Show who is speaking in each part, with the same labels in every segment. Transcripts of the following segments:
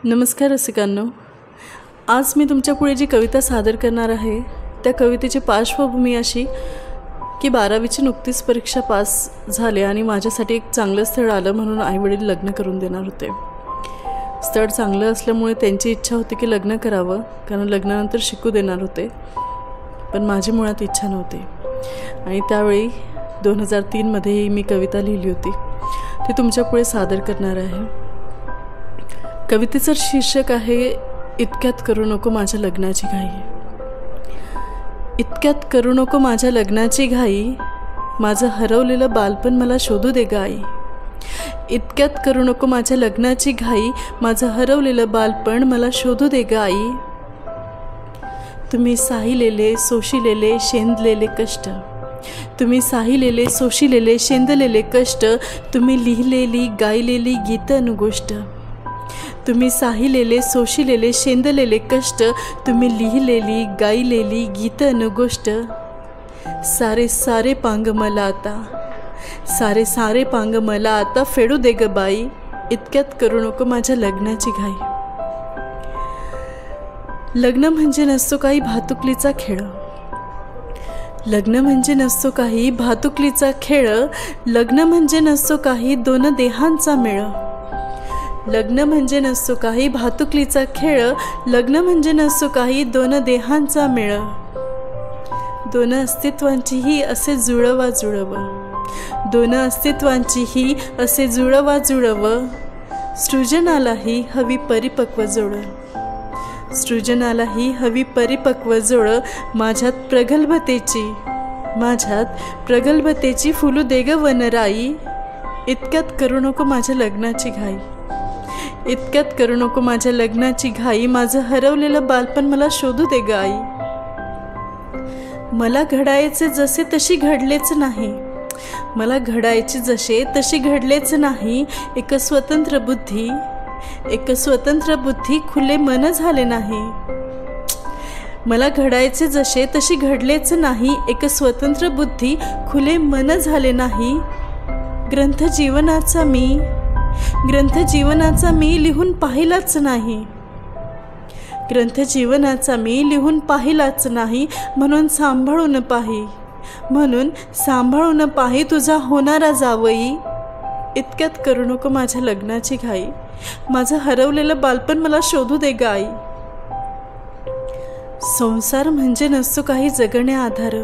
Speaker 1: नमस्कार रसिकांनो, आज मी तुमच्यापुढे जी कविता सादर करणार आहे त्या कवितेची पार्श्वभूमी अशी की 12वीची नुकतीच परीक्षा पास झाले आणि माझ्यासाठी एक चांगलं स्थळ आलं म्हणून आईवडील लग्न करून देणार होते। स्थळ चांगलं असल्यामुळे त्यांची इच्छा होती की लग्न करावं, कारण लग्नानंतर शिकू देणार होते, पण माझी मुळात इच्छा नव्हती। आणि त्यावेळी 2003 मध्ये ही मी कविता लिहिली होती, ती तुमच्यापुढे सादर करणार आहे। कवितेचं शीर्षक आहे इतक्यात करू नको माझ्या लग्नाची घाई। इतक्यात करू नको माझ्या लग्नाची घाई, माझं हरवलेलं बालपण मला शोधू दे ग आई। इतक्यात करू नको माझ्या लग्नाची घाई, माझं हरवलेलं बालपण मला शोधू दे ग आई। तुम्ही साहिलेले सोशिलेले शेंदलेले कष्ट, तुम्ही साहिलेले सोशिलेले शेंदलेले कष्ट, तुम्ही लिहिलेली गायलेली गीत अनुगोष्ट। तुम्ही साहिलेले सोशिलेले शेंदलेले कष्ट, तुम्ही लिहिलेली गायलेली गीत अनुगोष्ट। सारे सारे पांग मला आता, सारे सारे पांग मला आता फेडू दे ग बाई। इतक्यात करू नको माझ्या लग्नाची घाई। लग्न म्हणजे नसतो काही भातुकलीचा खेळ, लग्न म्हणजे नसतो काही भातुकलीचा खेळ, लग्न म्हणजे नसतो काही दोन देहांचा मेळ। लग्न म्हणजे नसतो काही भातुकलीचा खेळ, लग्न म्हणजे नसतो काही दोन देहांचा मेळ। दोन अस्तित्वांचीही असे जुळवा जुळव, दोन अस्तित्वांचीही असे जुळवा जुळव। सृजनालाही हवी परिपक्व जोड, सृजनालाही हवी परिपक्व जोड। माझ्यात प्रगल्भतेची, माझ्यात प्रगल्भतेची फुलू दे ग वनराई। इतक्यात करू नको माझ्या लग्नाची घाई, इतक्यात करू नको माझ्या लग्नाची घाई, माझं हरवलेलं बालपण मला शोधू दे ग आई। मला घडायचे जसे तशी घडलेच नाही, मला घडायचे जसे तशी घडलेच नाही। एक स्वतंत्र बुद्धी, एक स्वतंत्र बुद्धी खुले मन झाले नाही। मला घडायचे जसे तशी घडलेच नाही, एक स्वतंत्र बुद्धी खुले मन झाले नाही। ग्रंथ जीवनाचा मी, ग्रंथ जीवनाचा मी लिहून पाहिलाच नाही, ग्रंथ जीवनाचा मी लिहून पाहिलाच नाही। म्हणून सांभाळून पाही, म्हणून सांभाळून पाही तुझा होणारा जावई। इतक्यात करू नको माझ्या लग्नाची घाई, माझं हरवलेलं बालपण मला शोधू दे ग आई। संसार म्हणजे नसतो काही जगणे आधार,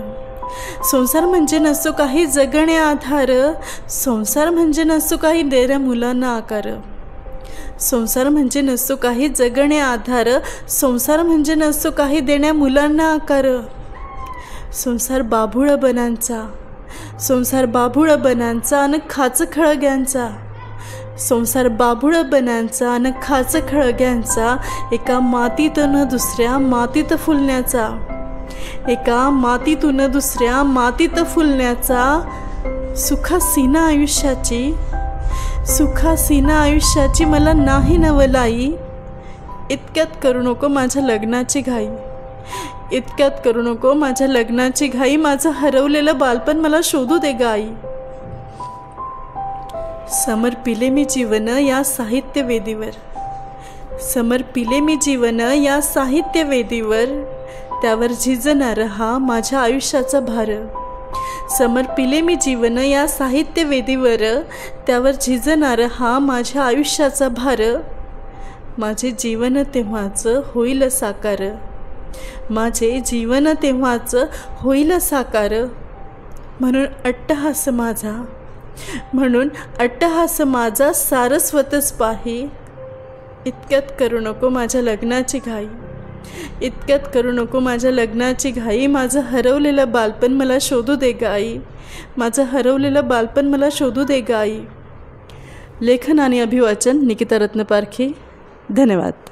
Speaker 1: संसार म्हणजे नसतो काही जगणे आधार। संसार म्हणजे नसतो काही देण्या मुलांना आकार, संसार म्हणजे नसतो काही जगणे आधार। संसार म्हणजे नसतो काही देण्या मुलांना आकार। संसार बाभुळ बनांचा, संसार बाभुळ बनांचा अन खाच खळग्यांचा, संसार बाभुळ बनांचा अन खाच खळग्यांचा। एका मातीतून दुसऱ्या मातीत फुलण्याचा, एका मातीतून दुसऱ्या मातीत फुलण्याचा। सुखासीना आयुष्याची, सुखासीना आयुष्याची मला नाही नवलाई। इतक्यात करू नको माझ्या लग्नाची घाई, इतक्यात करू नको माझ्या लग्नाची घाई, माझं हरवलेलं बालपण मला शोधू दे ग आई। समर्पिले मी जीवन या साहित्य वेदीवर, समर्पिले मी जीवन या साहित्य वेदीवर। त्यावर झिजणार हा माझ्या आयुष्याचा भार, समर्पिले मी जीवन या साहित्य वेदीवर। त्यावर झिजणार हा माझ्या आयुष्याचा भार। माझे जीवन तेव्हाच होईल साकार, माझे जीवन तेव्हाच होईल साकार। म्हणून अट्टहास माझा, म्हणून अट्टहास माझा सारस्वतच पाही। इतक्यात करू नको माझ्या लग्नाची घाई, इतक्यात करू नको माझ्या लग्नाची घाई, माझं हरवलेलं बालपण मला शोधू दे ग आई, माझं हरवलेलं बालपण मला शोधू दे ग आई। लेखन आणि अभिवाचन निकिता रत्न पारखी। धन्यवाद।